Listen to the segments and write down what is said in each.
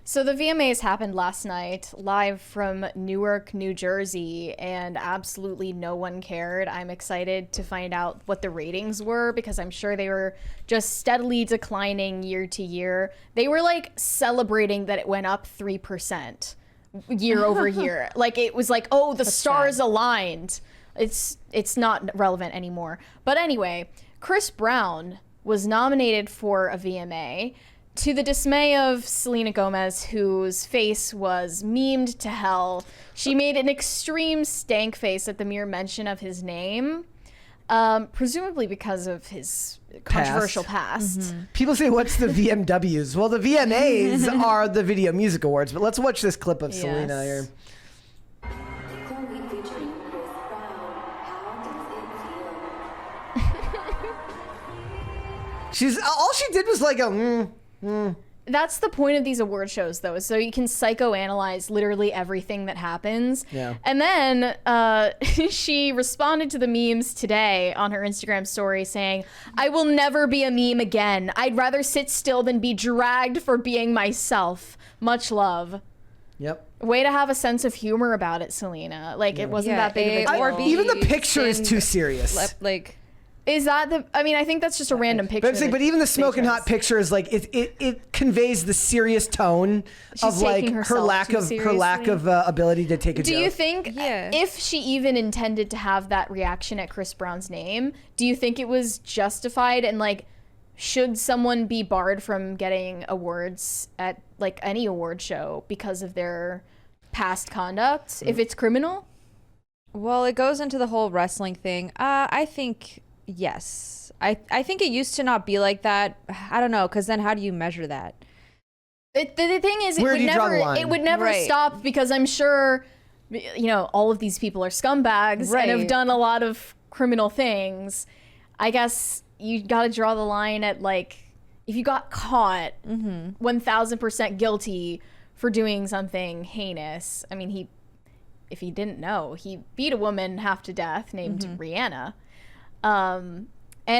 So the VMAs happened last night, live from Newark, New Jersey, and absolutely no one cared. I'm excited to find out what the ratings were because I'm sure they were just steadily declining year to year. They were like celebrating that it went up 3% year over year. Like it was like, oh, the stars aligned. It's not relevant anymore. But anyway, Chris Brown was nominated for a VMA. To the dismay of Selena Gomez, whose face was memed to hell. She made an extreme stank face at the mere mention of his name, presumably because of his controversial past. Mm-hmm. People say, what's the VMWs? Well, the VMAs are the Video Music Awards, but let's watch this clip of Selena here. All she did was like a That's the point of these award shows, though, is so you can psychoanalyze literally everything that happens. Yeah. And then she responded to the memes today on her Instagram story saying, "I will never be a meme again. I'd rather sit still than be dragged for being myself. Much love." Yep. Way to have a sense of humor about it, Selena. Like, it wasn't that big of a deal. Even the picture is too serious. Is that the? I mean, I think that's just a random picture. But even the smoking hot picture is like it conveys the serious tone of like her lack of ability to take a joke. Do you think if she even intended to have that reaction at Chris Brown's name, do you think it was justified? And like, should someone be barred from getting awards at like any award show because of their past conduct if it's criminal? Well, it goes into the whole wrestling thing. I think. Yes. I think it used to not be like that. I don't know, because then how do you measure that? The thing is, it would never stop because I'm sure, you know, all of these people are scumbags and have done a lot of criminal things. I guess you got to draw the line at like, if you got caught 1000% guilty for doing something heinous. I mean, if he didn't know, he beat a woman half to death named Rihanna. And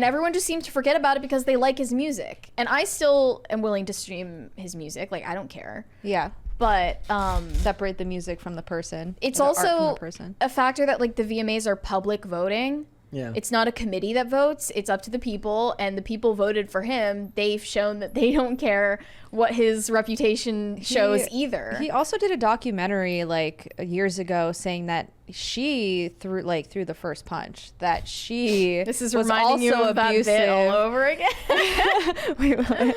everyone just seems to forget about it because they like his music. And I still am willing to stream his music. Like, I don't care. Yeah. But separate the music from the person. It's also a factor that like the VMAs are public voting. Yeah. It's not a committee that votes. It's up to the people, and the people voted for him. They've shown that they don't care what his reputation shows either. He also did a documentary like years ago saying that she threw the first punch. That she this is was reminding also you of abusive. that bit all over again. Wait, what?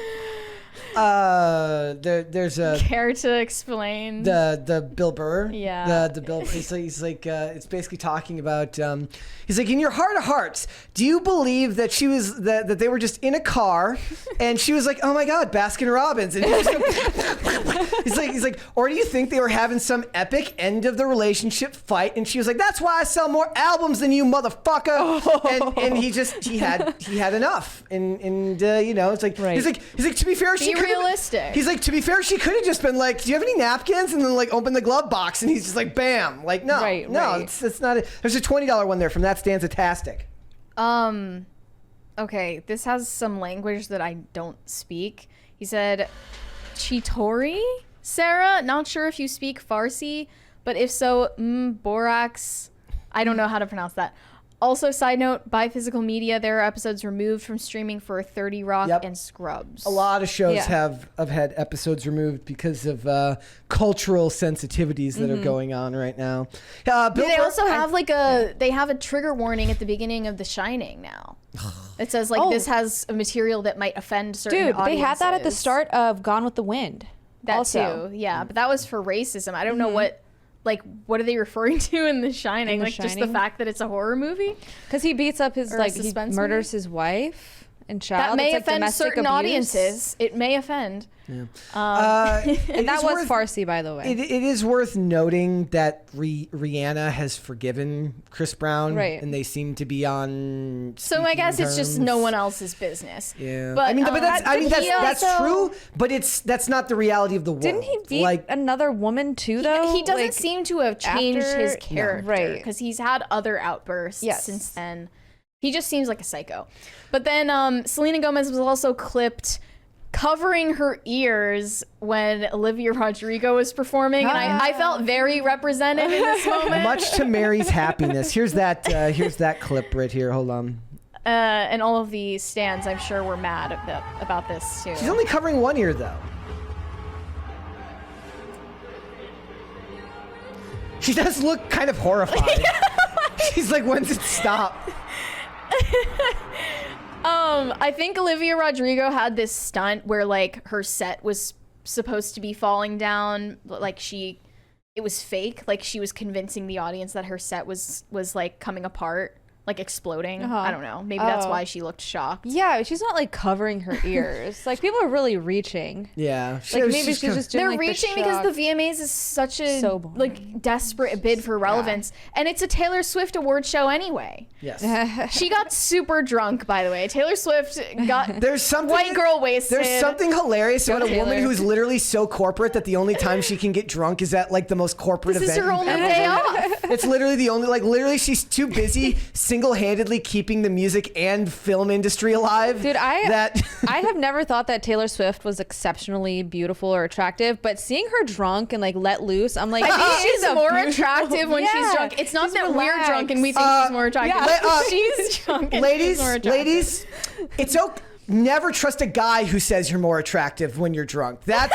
There's a care to explain the Bill Burr. Yeah. The Bill. He's like it's basically talking about. He's like, in your heart of hearts, do you believe that she was that they were just in a car, and she was like, oh my God, Baskin Robbins, and he's like, or do you think they were having some epic end of the relationship fight, and she was like, that's why I sell more albums than you, motherfucker, and he had enough, and you know, it's like he's like to be fair, she realistic. He's like, to be fair, she could have just been like, do you have any napkins? And then like open the glove box, and he's just like, bam, like no, it's not. There's a $20 one there from That Stanza-tastic. Okay, this has some language that I don't speak. He said, Chitori, Sarah. Not sure if you speak Farsi, but if so, Borax. I don't know how to pronounce that. Also, side note, by Physical Media, there are episodes removed from streaming for 30 Rock and Scrubs. A lot of shows have had episodes removed because of cultural sensitivities that are going on right now. They also have they have a trigger warning at the beginning of The Shining now. It says this has a material that might offend certain audiences. They had that at the start of Gone with the Wind. That also. too, yeah. But that was for racism. I don't know what are they referring to in The Shining? Just the fact that it's a horror movie? Because he beats up his, he murders his wife and child. That may offend certain audiences. It may offend. Yeah. And that was Farsi, by the way. It is worth noting that Rihanna has forgiven Chris Brown, and they seem to be on. So I guess it's just no one else's business. Yeah, but that's true. But that's not the reality of the world. Didn't he beat another woman too? Though he doesn't seem to have changed his character, because he's had other outbursts since then. He just seems like a psycho. But then Selena Gomez was also clipped covering her ears when Olivia Rodrigo was performing, and I felt very represented in this moment. Much to Mary's happiness. Here's that clip right here. Hold on. And all of the stands, I'm sure, were mad about this too. She's only covering one ear though. She does look kind of horrified. She's like, when's it stop? I think Olivia Rodrigo had this stunt where like her set was supposed to be falling down, like it was fake, like she was convincing the audience that her set was like coming apart, like exploding. I don't know. Maybe that's why she looked shocked. Yeah, she's not like covering her ears. Like people are really reaching. Yeah. Like maybe she's just doing they're like, reaching the because the VMAs is such a like desperate bid for relevance, and it's a Taylor Swift award show anyway. Yes. She got super drunk, by the way. Taylor Swift got There's something white girl wasted. There's something hilarious about a Taylor. woman who's literally so corporate that the only time she can get drunk is at like the most corporate This event. is her only ever. day off. It's literally the only, like literally she's too busy single-handedly keeping the music and film industry alive. Dude, I have never thought that Taylor Swift was exceptionally beautiful or attractive, but seeing her drunk and like let loose, I'm like, I think she's she's a more beautiful- attractive when she's Yeah, drunk. It's not she's that we're relaxed. drunk and we think she's more attractive. She's drunk and she's more attractive. ladies, it's okay. Never trust a guy who says you're more attractive when you're drunk. That's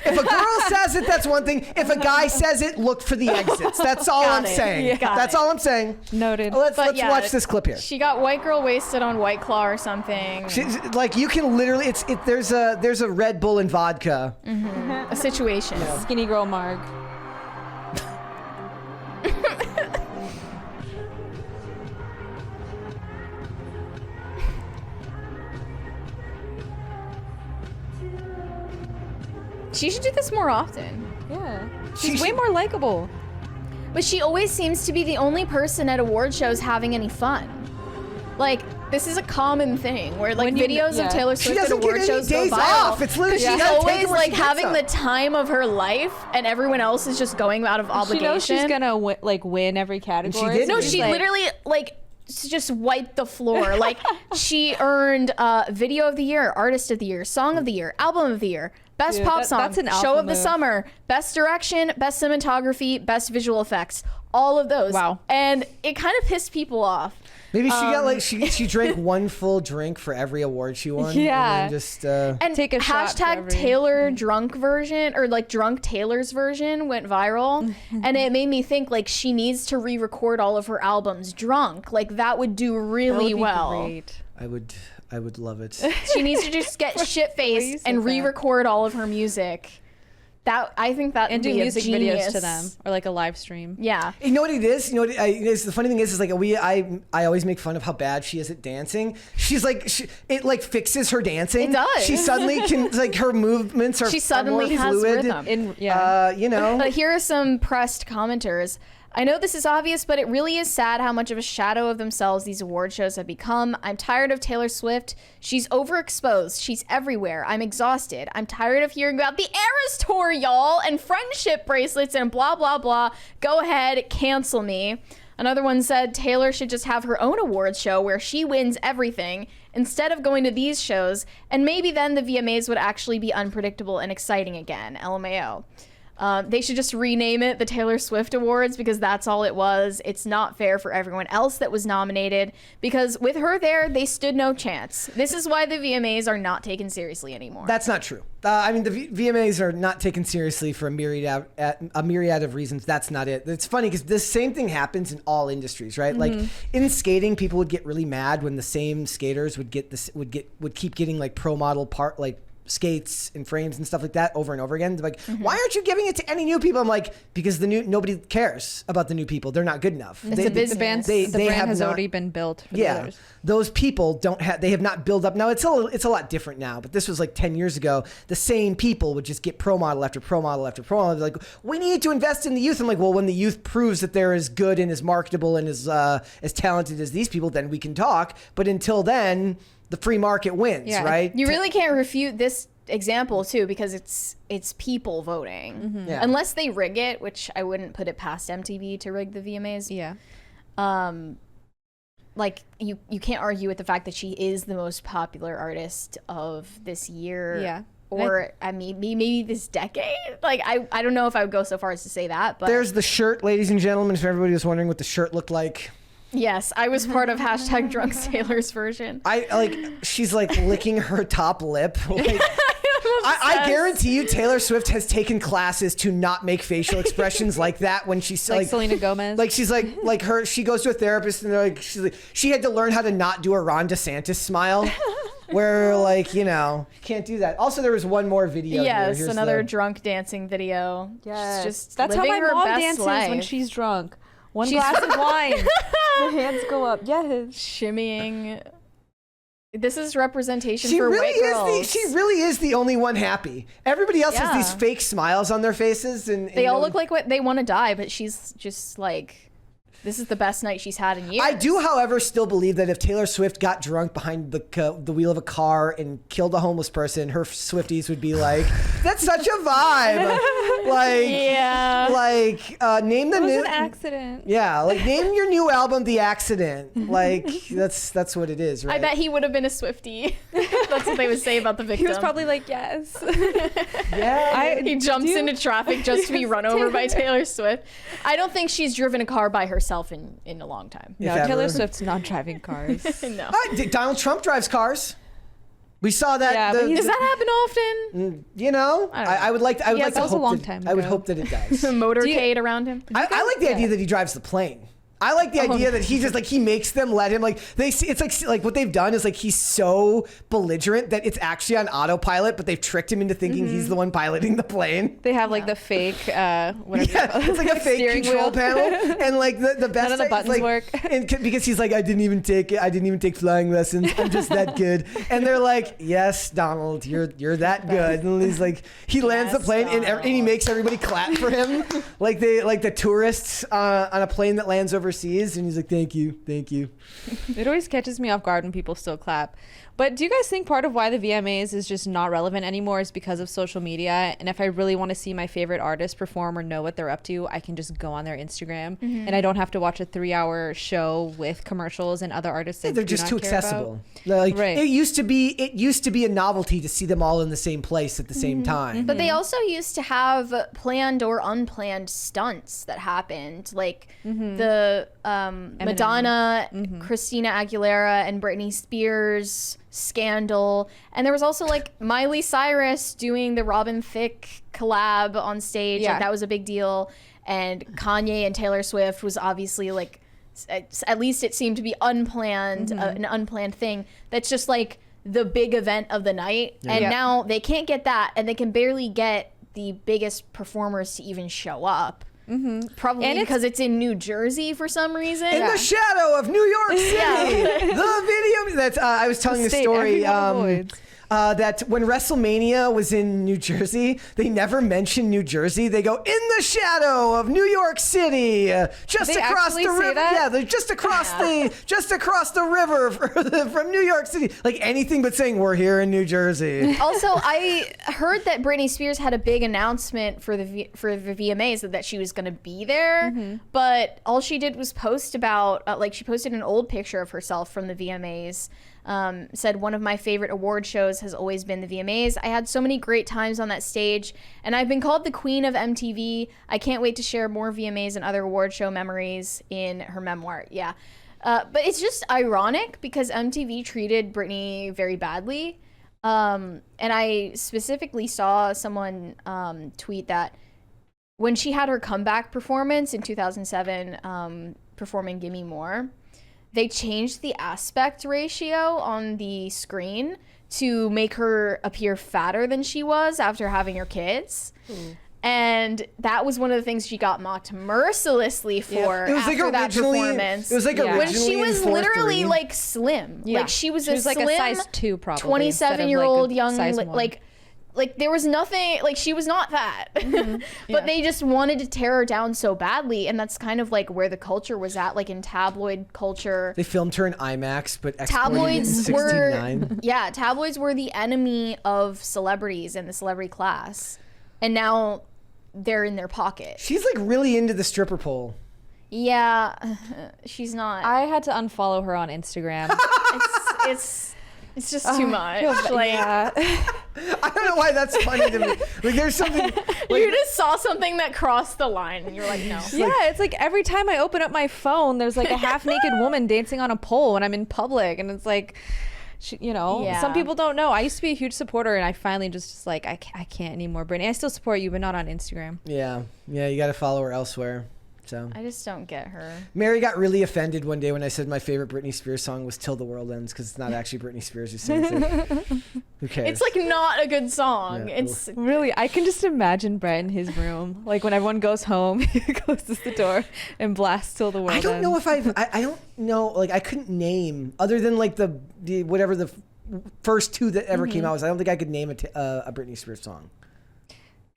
if a girl says it, that's one thing. If a guy says it, look for the exits. That's all I'm saying. Yeah. That's all I'm saying. Noted. Let's yeah, watch this clip here. She got white girl wasted on White Claw or something. She's, like you can literally, there's a Red Bull and vodka. A situation. Skinny girl Marg. She should do this more often. Yeah. She She's way should- more likable. But she always seems to be the only person at award shows having any fun. Like, this is a common thing where like When you- videos yeah. of Taylor She Swift at doesn't get award any shows days go viral. off. It's literally- She's she gotta take always it where like she having the gets time of her life, and everyone else is just going out of obligation. She knows she's gonna win every category. did No, She's she like, literally like just wiped the floor. Like she earned Video of the Year, Artist of the Year, Song of the Year, Album of the Year, Best Dude, Pop Song, that's an Show alpha of the move. Summer, Best Direction, Best Cinematography, Best Visual Effects. All of those. Wow. And it kind of pissed people off. Maybe she got like she drank one full drink for every award she won. Yeah. And then just And Take a shot for hashtag every- Taylor drunk version, or like drunk Taylor's version, went viral. And it made me think like she needs to re-record all of her albums drunk. Like that would do that really would be well. great. I would love it. She needs to just get shit faced you said and that. re-record all of her music. I think that And would do be a music genius. videos to them or like a live stream. Yeah. You know what it is? You know what the funny thing is like I always make fun of how bad she is at dancing. She's like it like fixes her dancing. It does. She suddenly can like her movements are She far more suddenly has fluid. rhythm. You know. But here are some pressed commenters. I know this is obvious, but it really is sad how much of a shadow of themselves these award shows have become. I'm tired of Taylor Swift. She's overexposed. She's everywhere. I'm exhausted. I'm tired of hearing about the Eras Tour, y'all, and friendship bracelets and blah, blah, blah. Go ahead, cancel me. Another one said Taylor should just have her own awards show where she wins everything instead of going to these shows, and maybe then the VMAs would actually be unpredictable and exciting again. LMAO. They should just rename it the Taylor Swift Awards because that's all it was. It's not fair for everyone else that was nominated because with her there, they stood no chance. This is why the VMAs are not taken seriously anymore. That's not true. I mean, the VMAs are not taken seriously for a myriad of reasons. That's not it. It's funny because this same thing happens in all industries, right? Like in skating, people would get really mad when the same skaters would keep getting like pro model skates and frames and stuff like that over and over again. They're like, why aren't you giving it to any new people? I'm like, because nobody cares about the new people. They're not good enough. It's a business. The they brand have has not- already been built for the Yeah, others. those people they have not built up. Now it's a lot different now, but this was like 10 years ago. The same people would just get pro model after pro model after pro model. They're like, we need to invest in the youth. I'm like, well, when the youth proves that they're as good and as marketable and as talented as these people, then we can talk. But until then, the free market wins, Yeah. right? You really can't refute this example too because it's people voting. Yeah. Unless they rig it, which I wouldn't put it past MTV to rig the VMAs. Yeah. like you can't argue with the fact that she is the most popular artist of this year. Yeah. Or I mean, maybe this decade. Like I don't know if I would go so far as to say that, but There's the shirt, ladies and gentlemen. If everybody was wondering what the shirt looked like, yes, I was part of hashtag Drunk Sailors version. She's like licking her top lip. Like, I guarantee you, Taylor Swift has taken classes to not make facial expressions like that when she's Like Selena Gomez. Like she's like her. She goes to a therapist and they're like, she had to learn how to not do a Ron DeSantis smile. Where like, you know, can't do that. Also, there was one more video. Yes, Here's another drunk dancing video. Yes. Just That's how living my her mom best dances life. when she's drunk. One glass of wine. The hands go up. Yes. Shimmying. This is representation She for really white girls. she really is the only one happy. Everybody else has Yeah. these fake smiles on their faces, and They all look like what they want to die, but she's just like, this is the best night she's had in years. I do, however, still believe that if Taylor Swift got drunk behind the wheel of a car and killed a homeless person, her Swifties would be like, "That's such a vibe." Like, Yeah. like name the It was new an accident. Yeah, like name your new album "The Accident." Like that's what it is, right? I bet he would have been a Swiftie. That's what they would say about the victim. He was probably like, yes. Yeah. He jumps into traffic just to be run over by Taylor Swift. I don't think she's driven a car by herself in a long time. If No, ever. Taylor Swift's not driving cars. No. Donald Trump drives cars. We saw that. Yeah, but he's Does that happen often? You know, I don't know. I would like to. I would Yeah, like to that was a hope long that, time I would ago. hope that it does. Motorcade around him. I like the idea that he drives the plane. I like the idea that he just like he makes them let him like they see it's like what they've done is like he's so belligerent that it's actually on autopilot, but they've tricked him into thinking he's the one piloting the plane. They have like the fake, whatever. Yeah, it's like a fake steering control wheel. panel, and like the best None of the thing is, buttons like, work. and because he's like I didn't even take flying lessons. I'm just that good, and they're like, yes, Donald, you're that good, and he's like he lands the Yes, plane and he Donald. makes everybody clap for him, like the tourists on a plane that lands overseas, and he's like thank you. It always catches me off guard when people still clap. But do you guys think part of why the VMAs is just not relevant anymore is because of social media? And if I really want to see my favorite artist perform or know what they're up to, I can just go on their Instagram and I don't have to watch a 3-hour show with commercials and other artists. I They're do just not too care accessible. about. Like Right. it used to be a novelty to see them all in the same place at the same time. But they also used to have planned or unplanned stunts that happened, like the Madonna, Christina Aguilera, and Britney Spears scandal. And there was also like Miley Cyrus doing the Robin Thicke collab on stage. Yeah. Like that was a big deal. And Kanye and Taylor Swift was obviously like, at least it seemed to be unplanned, an unplanned thing. That's just like the big event of the night. And Yeah. now they can't get that, and they can barely get the biggest performers to even show up. Probably And because it's in New Jersey for some reason. In the shadow of New York City, the video that's I was telling the State story everyone avoids. that when WrestleMania was in New Jersey, they never mentioned New Jersey. They go in the shadow of New York City, just They across actually the say river. that? Yeah, they're just across the river from New York City. Like anything but saying we're here in New Jersey. Also, I heard that Britney Spears had a big announcement for the VMAs that she was going to be there, but all she did was post about like she posted an old picture of herself from the VMAs. Said one of my favorite award shows has always been the VMAs. I had so many great times on that stage, and I've been called the queen of MTV. I can't wait to share more VMAs and other award show memories in her memoir. Yeah. But it's just ironic because MTV treated Britney very badly. And I specifically saw someone tweet that when she had her comeback performance in 2007, performing Gimme More, they changed the aspect ratio on the screen to make her appear fatter than she was after having her kids. And that was one of the things she got mocked mercilessly for It was like after that performance. It was like Yeah. when originally she was in 4-3. literally like slim. Yeah. Like she was She was a like slim a size 2 probably. instead of, 27-year-old like, a young size 1. like there was nothing, like she was not fat. Yeah. But they just wanted to tear her down so badly, and that's kind of like where the culture was at, like in tabloid culture. They filmed her in IMAX, but exported Tabloids it in were 16:9. yeah, tabloids were the enemy of celebrities and the celebrity class. And now they're in their pocket. She's like really into the stripper pole. Yeah, she's not. I had to unfollow her on Instagram. It's just too much. Yeah. I don't know why that's funny to me. Like, there's something. You just saw something that crossed the line, and you're like, no. Yeah, it's like every time I open up my phone, there's like a half-naked woman dancing on a pole when I'm in public, and it's like, Yeah. some people don't know. I used to be a huge supporter, and I finally just like, I can't anymore, Brittany. I still support you, but not on Instagram. Yeah, you got to follow her elsewhere. So I just don't get her. Mary got really offended one day when I said my favorite Britney Spears song was "Till the World Ends" because it's not actually Britney Spears who sings it. Who cares? It's like not a good song. Yeah, It's Really, I can just imagine Brett in his room, like when everyone goes home, he closes the door and blasts "Till the World Ends." I don't know if I don't know. Like, I couldn't name other than like the whatever the first two that ever came out was. I don't think I could name a Britney Spears song.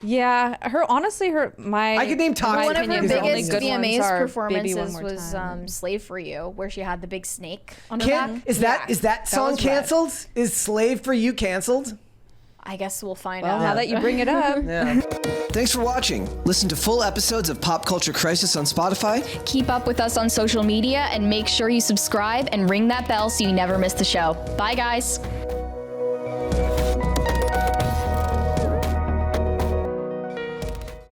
Yeah, my I could name top my one of opinion, her the only biggest good ones VMAs are Baby One performances More was Time. "Slave for You," where she had the big snake on her back. Is that song was canceled? Is "Slave for You" canceled? I guess we'll find Well, out. now that you bring it up. Yeah. Thanks for watching. Listen to full episodes of Pop Culture Crisis on Spotify. Keep up with us on social media and make sure you subscribe and ring that bell so you never miss the show. Bye, guys.